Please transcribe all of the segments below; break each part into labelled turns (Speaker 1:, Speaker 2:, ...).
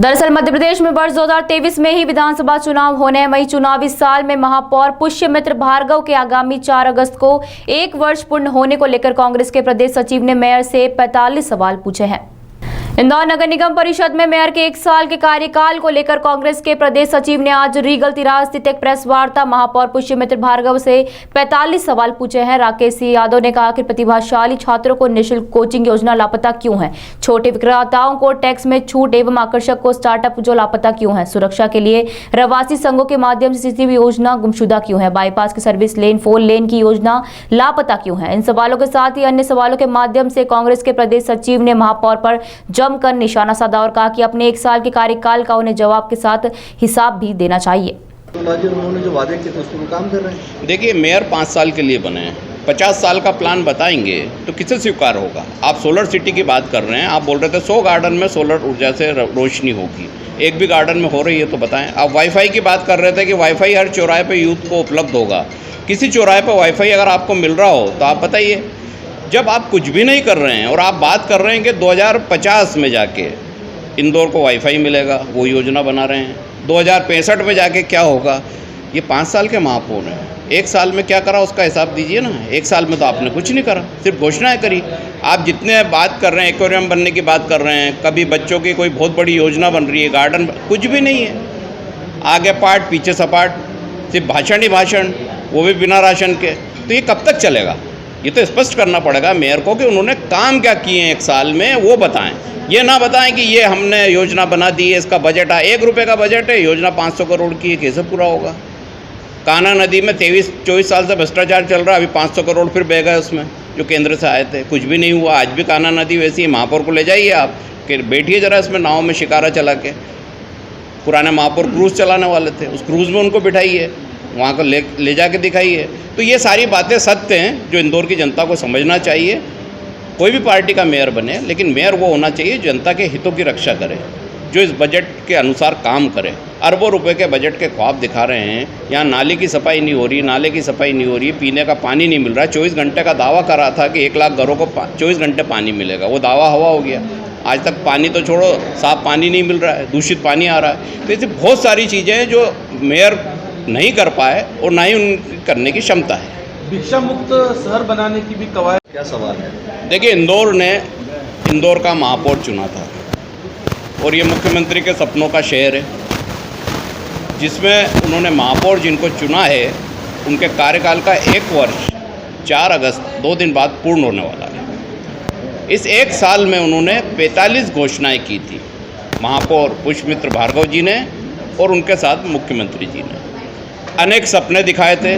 Speaker 1: दरअसल मध्य प्रदेश में वर्ष 2023 में ही विधानसभा चुनाव होने हैं। वहीं चुनावी साल में महापौर पुष्यमित्र भार्गव के आगामी 4 अगस्त को 1 वर्ष पूर्ण होने को लेकर कांग्रेस के प्रदेश सचिव ने मेयर से 45 सवाल पूछे हैं। इंदौर नगर निगम परिषद में मेयर के 1 साल के कार्यकाल को लेकर कांग्रेस के प्रदेश सचिव ने आज रीगल तिरास स्थित एक प्रेस वार्ता महापौर पुष्यमित्र भार्गव से 45 सवाल पूछे हैं। राकेश सिंह यादव ने कहा कि प्रतिभाशाली छात्रों को निःशुल्क कोचिंग योजना लापता क्यों है, छोटे विक्रेताओं को टैक्स में छूट एवं आकर्षक को स्टार्टअप जो लापता क्यों है, सुरक्षा के लिए रहवासी संघों के माध्यम से सीसीटीवी योजना गुमशुदा क्यों है, बाईपास की सर्विस लेन 4 लेन की योजना लापता क्यों है। इन सवालों के साथ ही अन्य सवालों के माध्यम से कांग्रेस के प्रदेश सचिव ने महापौर पर जमकर निशाना साधा और कहा कि अपने 1 साल के कार्यकाल का उन्हें जवाब के साथ हिसाब भी देना चाहिए।
Speaker 2: उन्होंने जो वादे किए थे उस पर काम कर रहे हैं।
Speaker 3: देखिए, मेयर 5 साल के लिए बने हैं, 50 साल का प्लान बताएंगे तो किसे स्वीकार होगा। आप सोलर सिटी की बात कर रहे हैं, आप बोल रहे थे 100 गार्डन में सोलर ऊर्जा से रोशनी होगी, एक भी गार्डन में हो रही है तो बताएं। आप वाईफाई की बात कर रहे थे कि वाईफाई हर चौराहे पे यूथ को उपलब्ध होगा। किसी चौराहे पे वाईफाई अगर आपको मिल रहा हो तो आप बताइए। जब आप कुछ भी नहीं कर रहे हैं और आप बात कर रहे हैं कि 2050 में जाके इंदौर को वाईफाई मिलेगा, वो योजना बना रहे हैं, 2065 में जाके क्या होगा। ये 5 साल के महापौर हैं, 1 साल में क्या करा उसका हिसाब दीजिए ना। 1 साल में तो आपने कुछ नहीं करा, सिर्फ घोषणाएं करी। आप जितने बात कर रहे हैं, एक्वेरियम बनने की बात कर रहे हैं, कभी बच्चों की कोई बहुत बड़ी योजना बन रही है, गार्डन, कुछ भी नहीं है। आगे पाठ पीछे सपाट, सिर्फ भाषण ही भाषण, वो भी बिना राशन के। तो ये कब तक चलेगा? ये तो स्पष्ट करना पड़ेगा मेयर को कि उन्होंने काम क्या किए हैं 1 साल में, वो बताएं। ये ना बताएं कि ये हमने योजना बना दी है, इसका बजट है 1 रुपये का बजट है, योजना 500 करोड़ की है, कैसे पूरा होगा। कान्हा नदी में 23-24 साल से भ्रष्टाचार चल रहा है, अभी 500 करोड़ फिर बह गए उसमें जो केंद्र से आए थे, कुछ भी नहीं हुआ। आज भी कान्हा नदी वैसी है। महापौर को ले जाइए आप कि बैठिए ज़रा इसमें नाव में शिकारा चला के। पुराने महापौर क्रूज़ चलाने वाले थे, उस क्रूज़ में उनको बिठाइए, वहाँ को ले जाके दिखाइए। तो ये सारी बातें सत्य हैं जो इंदौर की जनता को समझना चाहिए। कोई भी पार्टी का मेयर बने, लेकिन मेयर वो होना चाहिए जनता के हितों की रक्षा करे, जो इस बजट के अनुसार काम करे। अरबों रुपए के बजट के ख्वाब दिखा रहे हैं। यहाँ नाले की सफाई नहीं हो रही, नाले की सफाई नहीं हो रही, पीने का पानी नहीं मिल रहा। 24 घंटे का दावा करा था कि 1 लाख घरों को 24 घंटे पानी मिलेगा, वो दावा हवा हो गया। आज तक पानी तो छोड़ो, साफ पानी नहीं मिल रहा है, दूषित पानी आ रहा है। तो ऐसी बहुत सारी चीज़ें हैं जो मेयर नहीं कर पाए और ना ही उन करने की क्षमता है।
Speaker 2: भिक्षा मुक्त शहर बनाने की भी कवायद, क्या सवाल है?
Speaker 3: देखिए, इंदौर का महापौर चुना था और ये मुख्यमंत्री के सपनों का शहर है, जिसमें उन्होंने महापौर जिनको चुना है उनके कार्यकाल का 1 वर्ष 4 अगस्त 2 दिन बाद पूर्ण होने वाला है। इस 1 साल में उन्होंने 45 घोषणाएं की थी, महापौर पुष्यमित्र भार्गव जी ने और उनके साथ मुख्यमंत्री जी ने। अनेक सपने दिखाए थे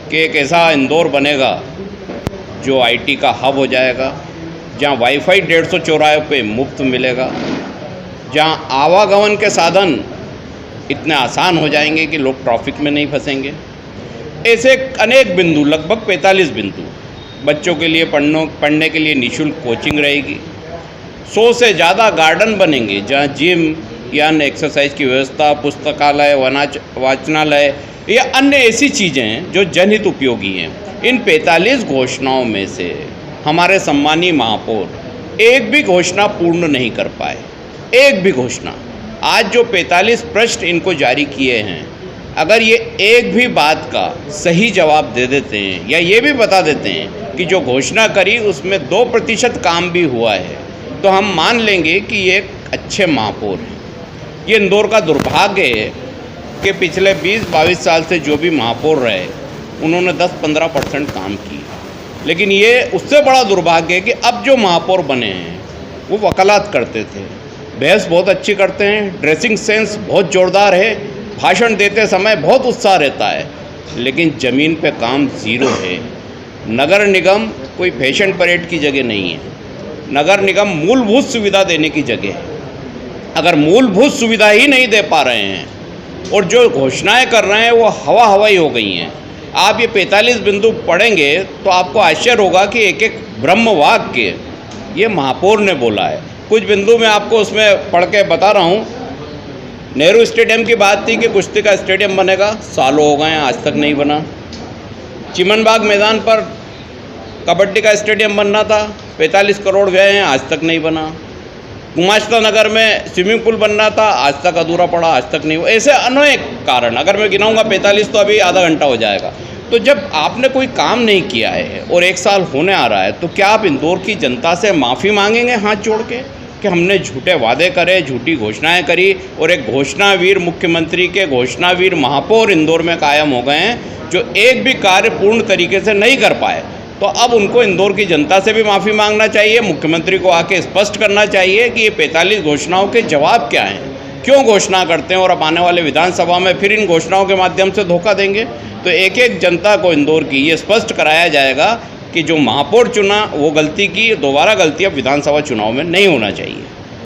Speaker 3: कि एक ऐसा इंदौर बनेगा जो आईटी का हब हो जाएगा, जहां वाईफाई 150 चौराहे पे मुफ्त मिलेगा, जहां आवागमन के साधन इतने आसान हो जाएंगे कि लोग ट्रैफिक में नहीं फंसेंगे। ऐसे अनेक बिंदु, लगभग 45 बिंदु। बच्चों के लिए पढ़ने के लिए निःशुल्क कोचिंग रहेगी, 100 से ज़्यादा गार्डन बनेंगे जहां जिम या अन्य एक्सरसाइज की व्यवस्था, पुस्तकालय, वाचनालय या अन्य ऐसी चीज़ें हैं जो जनहित उपयोगी हैं। इन 45 घोषणाओं में से हमारे सम्मानीय महापौर एक भी घोषणा पूर्ण नहीं कर पाए, एक भी घोषणा। आज जो 45 प्रश्न इनको जारी किए हैं, अगर ये एक भी बात का सही जवाब दे देते हैं या ये भी बता देते हैं कि जो घोषणा करी उसमें 2% काम भी हुआ है, तो हम मान लेंगे कि ये एक अच्छे महापौर हैं। ये इंदौर का दुर्भाग्य है कि पिछले 20-22 साल से जो भी महापौर रहे उन्होंने 10-15% काम किए, लेकिन ये उससे बड़ा दुर्भाग्य है कि अब जो महापौर बने हैं वो वकालत करते थे, बहस बहुत अच्छी करते हैं, ड्रेसिंग सेंस बहुत ज़ोरदार है, भाषण देते समय बहुत उत्साह रहता है, लेकिन ज़मीन पे काम ज़ीरो है। नगर निगम कोई फैशन परेड की जगह नहीं है, नगर निगम मूलभूत सुविधा देने की जगह है। अगर मूलभूत सुविधा ही नहीं दे पा रहे हैं और जो घोषणाएं कर रहे हैं वो हवाई हो गई हैं। आप ये 45 बिंदु पढ़ेंगे तो आपको आश्चर्य होगा कि एक एक ब्रह्म वाक्य ये महापौर ने बोला है। कुछ बिंदु मैं आपको उसमें पढ़ के बता रहा हूँ। नेहरू स्टेडियम की बात थी कि कुश्ती का स्टेडियम बनेगा, सालों हो गए हैं, आज तक नहीं बना। चिमनबाग मैदान पर कबड्डी का स्टेडियम बनना था, 45 करोड़ व्यय हैं, आज तक नहीं बना। गुमाश्ता नगर में स्विमिंग पूल बनना था, आज तक अधूरा पड़ा, आज तक नहीं हुआ। ऐसे अनेक कारण, अगर मैं गिनाऊंगा 45 तो अभी आधा घंटा हो जाएगा। तो जब आपने कोई काम नहीं किया है और 1 साल होने आ रहा है, तो क्या आप इंदौर की जनता से माफ़ी मांगेंगे हाथ जोड़ के कि हमने झूठे वादे करे, झूठी घोषणाएं करी और एक घोषणावीर मुख्यमंत्री के घोषणावीर महापौर इंदौर में कायम हो गए हैं, जो एक भी कार्य पूर्ण तरीके से नहीं कर पाए। तो अब उनको इंदौर की जनता से भी माफ़ी मांगना चाहिए, मुख्यमंत्री को आके स्पष्ट करना चाहिए कि ये 45 घोषणाओं के जवाब क्या हैं, क्यों घोषणा करते हैं और अब आने वाले विधानसभा में फिर इन घोषणाओं के माध्यम से धोखा देंगे। तो एक एक जनता को इंदौर की ये स्पष्ट कराया जाएगा कि जो महापौर चुना वो गलती की, दोबारा गलती अब विधानसभा चुनाव में नहीं होना चाहिए।